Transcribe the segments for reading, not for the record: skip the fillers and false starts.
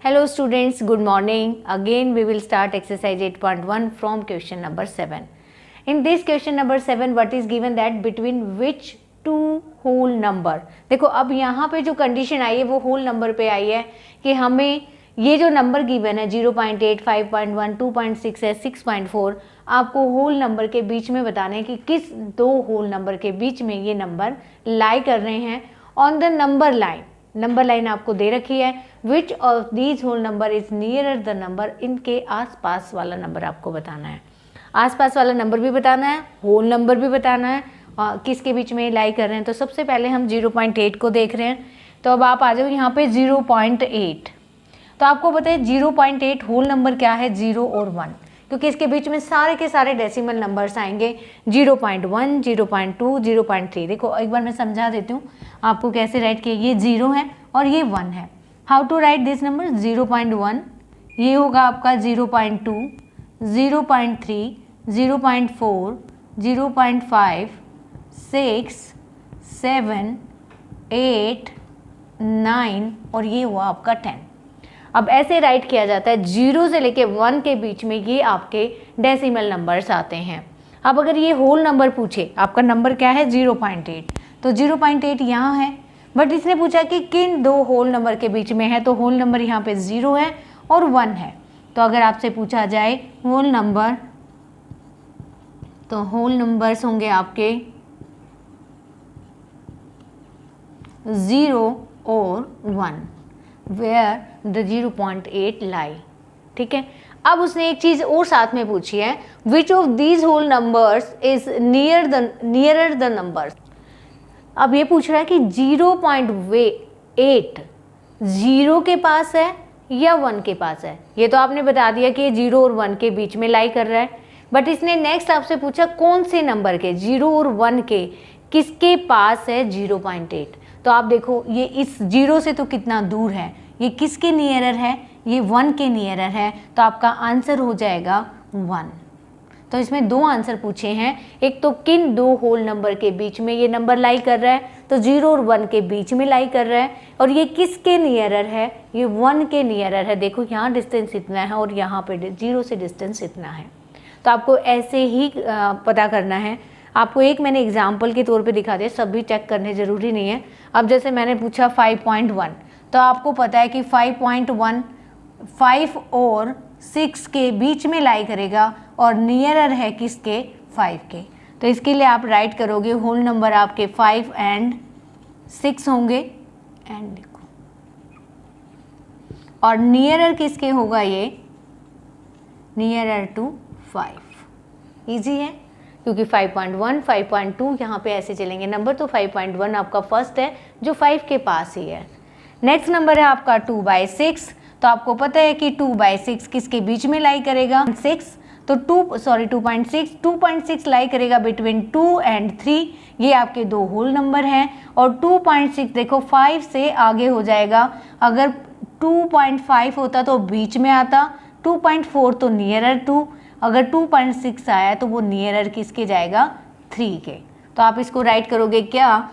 Hello students, good morning. Again we will start exercise 8.1 from question number 7. In this question number 7 what is given that between which two whole number. देखो अब यहाँ पे जो condition आई है वो whole number पे आई है कि हमें ये जो नंबर गिवन है 0.8, 5.1, 2.6 है 6.4 आपको होल नंबर के बीच में बताना है कि किस दो होल नंबर के बीच में ये नंबर लाई कर रहे हैं on the number line. Number line आपको दे रखी है. Which of these whole number is nearer the number. इनके आसपास वाला नंबर आपको बताना है. आसपास वाला नंबर भी बताना है, होल नंबर भी बताना है, किसके बीच में लाई कर रहे हैं. तो सबसे पहले हम 0.8 को देख रहे हैं. तो अब आप आ जाओ यहाँ पे 0.8. तो आपको पता है 0.8 होल नंबर क्या है, 0 और 1, क्योंकि इसके बीच में सारे के सारे डेसिमल नंबर्स आएंगे 0.1, 0.2, 0.3. देखो एक बार मैं समझा देती हूँ आपको कैसे राइट किया. ये 0 है और ये 1 है. How to write this number. 0.1 ये होगा आपका 0.2, 0.3, 0.4, 0.5, 6, 7, 8, 9 और ये हुआ आपका 10. अब ऐसे राइट किया जाता है 0 से लेके 1 के बीच में ये आपके डेसिमल नंबर्स आते हैं. अब अगर ये होल नंबर पूछे आपका नंबर क्या है 0.8, तो 0.8 यहाँ है, बट इसने पूछा कि किन दो होल नंबर के बीच में है. तो होल नंबर यहाँ पे 0 है और 1 है. तो अगर आपसे पूछा जाए होल नंबर, तो होल नंबर्स होंगे आपके 0 और 1 वेयर द 0.8 लाई. ठीक है. अब उसने एक चीज और साथ में पूछी है, which of these whole numbers is nearer the numbers. अब ये पूछ रहा है कि 0.8 0 के पास है या 1 के पास है. ये तो आपने बता दिया कि 0 और 1 के बीच में लाई कर रहा है, बट इसने नेक्स्ट आपसे पूछा कौन से नंबर के, 0 और 1 के किसके पास है 0.8. तो आप देखो ये इस 0 से तो कितना दूर है, ये किसके नियरर है, ये 1 के नियरर है. तो आपका आंसर हो जाएगा 1. तो इसमें दो आंसर पूछे हैं. एक तो किन दो होल नंबर के बीच में ये नंबर लाई कर रहा है, तो 0 और 1 के बीच में लाई कर रहा है. और ये किसके नियरर है, ये 1 के नियरर है. देखो यहाँ डिस्टेंस इतना है और यहाँ पे 0 से डिस्टेंस इतना है. तो आपको ऐसे ही पता करना है. आपको एक मैंने एग्जाम्पल के तौर पे दिखा दिया, सब भी चेक करने ज़रूरी नहीं है. अब जैसे मैंने पूछा 5.1, तो आपको पता है कि 5.1 5 और 6 के बीच में लाई करेगा और नियरर है किसके, 5 के. तो इसके लिए आप राइट करोगे होल नंबर आपके 5 एंड 6 होंगे. एंड देखो और नियरर किसके होगा, ये नियरर टू 5. इजी है क्योंकि 5.1, 5.2 यहाँ पे ऐसे चलेंगे नंबर. तो 5.1 आपका फर्स्ट है जो 5 के पास ही है. नेक्स्ट नंबर है आपका 2/6. तो आपको पता है कि 2/6 किसके बीच में लाई करेगा, 6. तो 2.6 लाई करेगा बिटवीन 2 एंड 3. ये आपके दो होल नंबर हैं. और 2.6 देखो 5 से आगे हो जाएगा. अगर 2.5 होता तो बीच में आता, 2.4 तो नियरर 2, अगर 2.6 आया तो वो नियरर किसके जाएगा, 3 के. तो आप इसको राइट करोगे क्या,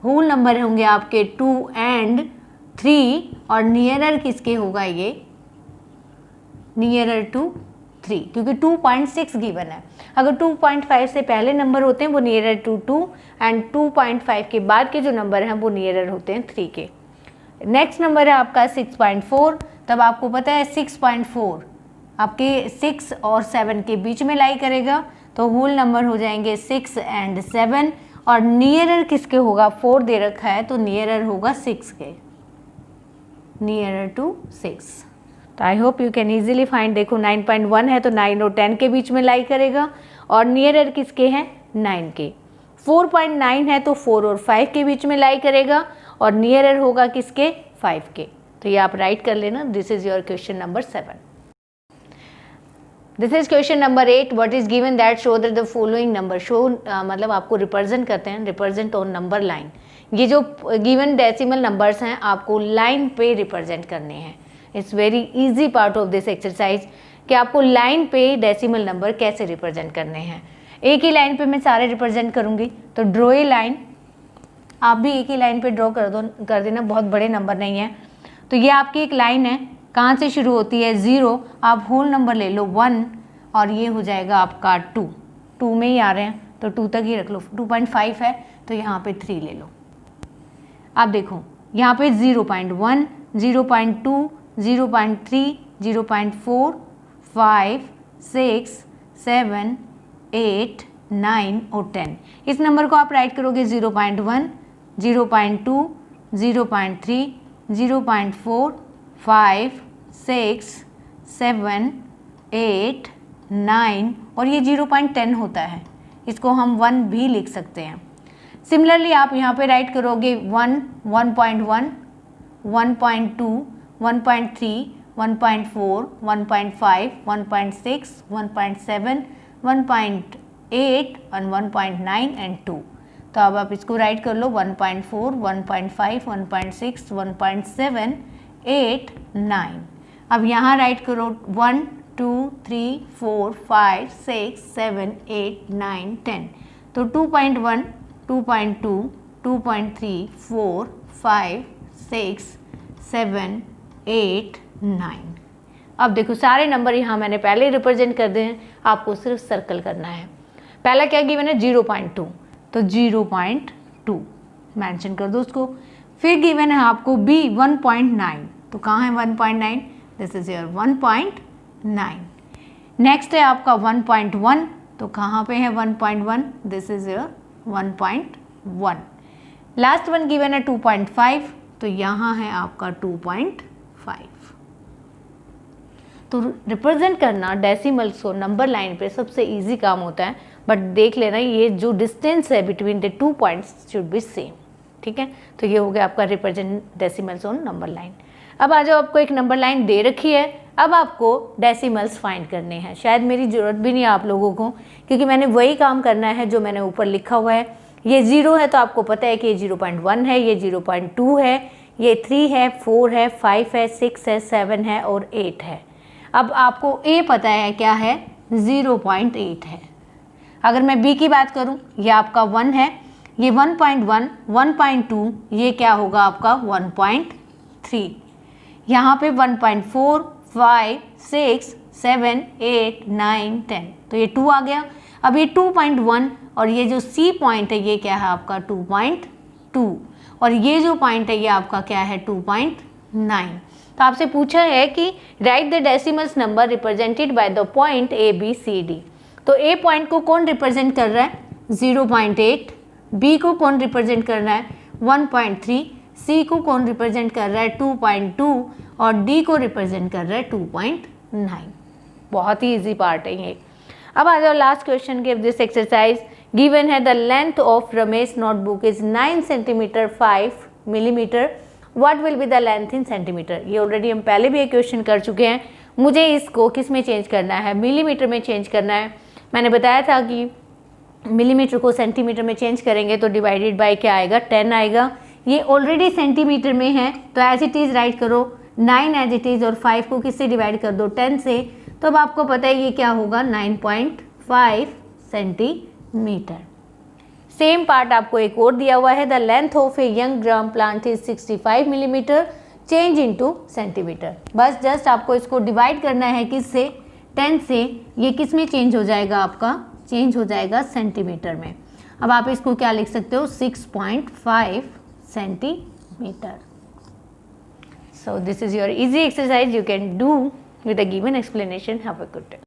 होल नंबर होंगे आपके 2 एंड 3 और नियरर किसके होगा, ये नियरर टू 3, क्योंकि 2.6 गिवन है. अगर 2.5 से पहले नंबर होते हैं वो नियरर टू 2 एंड 2.5 के बाद के जो नंबर हैं वो नियरर होते हैं 3 के. नेक्स्ट नंबर है आपका 6.4. तब आपको पता है 6.4 आपके 6 और 7 के बीच में लाई करेगा. तो होल नंबर हो जाएंगे 6 एंड 7 और नियरर किसके होगा, 4 दे रखा है तो नियरर होगा 6 के, नियरर टू 6. तो I hope you can easily find. देखो 9.1 है तो 9 और 10 के बीच में लाई करेगा और नियरर किसके हैं, 9 के. 4.9 है तो 4 और 5 के बीच में लाई करेगा और नियरर होगा किसके, 5 के. तो ये आप राइट कर लेना. This is your question number 7. This is question number 8. What is given that show that the following number. Show मतलब आपको रिप्रेजेंट करते हैं, रिप्रेजेंट ऑन नंबर लाइन. ये जो गिवन डेसिमल नंबर्स हैं आपको लाइन पे रिप्रेजेंट करने हैं. It's very easy part of this exercise कि आपको लाइन पे डेसिमल नंबर कैसे रिप्रेजेंट करने हैं. एक ही लाइन पे मैं सारे रिप्रेजेंट करूँगी. तो ड्रॉ ए लाइन. आप भी एक ही लाइन पे ड्रॉ कर देना, बहुत बड़े नंबर नहीं है. तो ये आपकी एक लाइन है, कहाँ से शुरू होती है 0, आप होल नंबर ले लो 1 और ये हो जाएगा आपका 2 में ही आ रहे हैं तो 2 तक ही रख लो, 2.5 है तो यहाँ पे 3 ले लो। आप देखो यहाँ पे 0.1, 0.2, 0.3, 0.4, 5, 6, 7, 8, 9 और 10। इस नंबर को आप राइट करोगे 0.1, 0.2, 0.3, 0.4, 5, 6, 7, 8, 9 और ये 0.10 होता है, इसको हम 1 भी लिख सकते हैं। सिमिलरली आप यहाँ पे राइट करोगे 1, 1.1, 1.2, 1.3, 1.4, 1.5, 1.6, 1.7, 1.8 और 1.9 एंड 2। तो अब आप इसको राइट कर लो 1.4, 1.5, 1.6, 1.7, 8, 9। अब यहाँ राइट करो 1, 2, 3, 4, 5, 6, 7, 8, 9, 10। तो 2.1, 2.2, 2.3, 4, 5, 6, 7, 8, 9। अब देखो सारे नंबर यहाँ मैंने पहले ही रिप्रेजेंट कर दिए हैं, आपको सिर्फ सर्कल करना है। पहला क्या गिवन है 0.2, तो 0.2 मेंशन कर दो उसको। फिर गिवन है आपको B 1.9, तो कहाँ है 1.9, दिस इज योर 1.9। नेक्स्ट है आपका 1.1, तो कहाँ पे है 1.1, this is your 1.1। Last one given है 2.5, तो यहाँ है आपका 2.5। तो रिप्रेजेंट करना डेसिमल्स को नंबर लाइन पे सबसे इजी काम होता है, बट देख लेना ये जो डिस्टेंस है between the 2 points should be same, ठीक है। तो ये हो गया आपका represent decimals on number line. अब आ जाओ, आपको एक नंबर लाइन दे रखी है, अब आपको डेसिमल्स फाइंड करने हैं। शायद मेरी ज़रूरत भी नहीं है आप लोगों को, क्योंकि मैंने वही काम करना है जो मैंने ऊपर लिखा हुआ है। ये 0 है तो आपको पता है कि ये 0.1 है, ये 0.2 है, ये 3 है, 4 है, 5 है, 6 है, 7 है और 8 है। अब आपको A पता है क्या है, 0.8 है। अगर मैं B की बात करूं, ये आपका 1 है, ये 1.1, 1.2, ये क्या होगा आपका 1.3। यहाँ पे 1.4, 5, 6, 7, 8, 9, 10, तो ये 2 आ गया। अब ये 2.1 और ये जो C पॉइंट है ये क्या है आपका 2.2 और ये जो पॉइंट है ये आपका क्या है 2.9। तो आपसे पूछा है कि right the decimals number represented by the point A B C D। तो A पॉइंट को कौन रिप्रेजेंट कर रहा है 0.8, B को कौन रिप्रेजेंट कर रहा है 1.3, C को कौन रिप्रेजेंट कर रहा है 2.2 और D को रिप्रेजेंट कर रहा है 2.9। बहुत ही इजी पार्ट है ये। अब आ जाओ लास्ट क्वेश्चन के दिस एक्सरसाइज। गिवन है the length of Ramesh notebook is 9 centimetre 5 millimetre, what will be the length in centimetre. ये ऑलरेडी हम पहले भी एक क्वेश्चन कर चुके हैं। मुझे इसको किस में चेंज करना है, मिलीमीटर में चेंज करना है। मैंने बताया था कि मिलीमीटर को सेंटीमीटर में चेंज करेंगे तो डिवाइडेड बाय क्या आएगा 10 आएगा। ये ऑलरेडी सेंटीमीटर में है तो एज इट इज़ राइट करो 9 एज इट इज़ और 5 को किससे डिवाइड कर दो 10 से, तो अब आपको पता है ये क्या होगा 9.5 सेंटीमीटर। सेम पार्ट आपको एक और दिया हुआ है, the length of a young gram plant is 65 millimetre, change into centimetre. बस जस्ट आपको इसको डिवाइड करना है किससे 10 से, ये किस में चेंज हो जाएगा आपका चेंज हो जाएगा सेंटीमीटर में। अब आप इसको क्या लिख सकते हो 6.5 centimetre. So this is your easy exercise you can do with a given explanation. Have a good day.